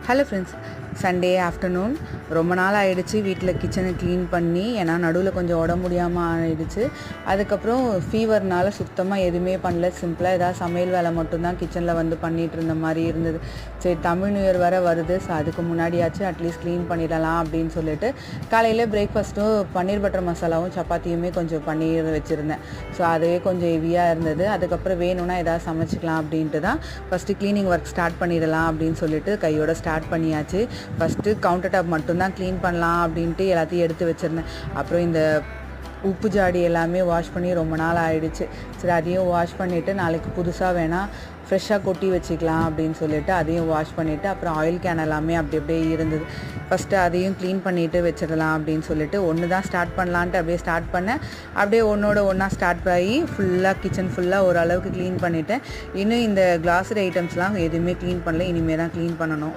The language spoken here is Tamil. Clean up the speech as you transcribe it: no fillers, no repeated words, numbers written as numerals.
Hello friends, Sunday afternoon. ரொம்ப நாள் ஆகிடுச்சு வீட்டில் கிச்சனை க்ளீன் பண்ணி. ஏன்னா நடுவில் கொஞ்சம் உடம்பு முடியாமல் ஆகிடுச்சு. அதுக்கப்புறம் ஃபீவர்னால் சுத்தமாக எதுவுமே பண்ணல. சிம்பிளாக ஏதாவது சமையல் வேலை மட்டும்தான் கிச்சனில் வந்து பண்ணிகிட்டு இருந்த மாதிரி இருந்தது. சரி, தமிழ் நியூ இயர் வேறு வருது, ஸோ அதுக்கு முன்னாடியாச்சும் அட்லீஸ்ட் க்ளீன் பண்ணிடலாம் அப்படின்னு சொல்லிட்டு காலையில் பிரேக்ஃபாஸ்ட்டும் பன்னீர் பட்டர் மசாலாவும் சப்பாத்தியுமே கொஞ்சம் பண்ணி வச்சுருந்தேன். ஸோ அதுவே கொஞ்சம் ஹெவியாக இருந்தது. அதுக்கப்புறம் வேணும்னா ஏதாவது சமைச்சிக்கலாம் அப்படின்ட்டு தான் ஃபஸ்ட்டு க்ளீனிங் ஒர்க் ஸ்டார்ட் பண்ணிடலாம் அப்படின்னு சொல்லிட்டு கையோட ஸ்டார்ட் பண்ணியாச்சு. ஃபஸ்ட்டு கவுண்டர் டாப் மட்டும்தான் க்ளீன் பண்ணலாம் அப்படின்ட்டு எல்லாத்தையும் எடுத்து வச்சுருந்தேன். அப்புறம் இந்த உப்பு ஜாடி எல்லாமே வாஷ் பண்ணி ரொம்ப நாள் ஆகிடுச்சு. சரி, அதையும் வாஷ் பண்ணிவிட்டு நாளைக்கு புதுசாக வேணால் ஃப்ரெஷ்ஷாக கொட்டி வச்சுக்கலாம் அப்படின்னு சொல்லிட்டு அதையும் வாஷ் பண்ணிவிட்டு, அப்புறம் ஆயில் கேன் எல்லாமே அப்படி அப்படியே இருந்தது. ஃபஸ்ட்டு அதையும் க்ளீன் பண்ணிவிட்டு வச்சிடலாம் அப்படின்னு சொல்லிட்டு ஒன்று தான் ஸ்டார்ட் பண்ணலான்ட்டு அப்படியே ஸ்டார்ட் பண்ணேன். அப்படியே ஒன்றோட ஒன்றா ஸ்டார்ட் ஆகி ஃபுல்லாக கிச்சன் ஃபுல்லாக ஓரளவுக்கு க்ளீன் பண்ணிவிட்டேன். இன்னும் இந்த கிளாஸரி ஐட்டம்ஸ்லாம் எதுவுமே க்ளீன் பண்ணல, இனிமேல் தான் க்ளீன் பண்ணணும்.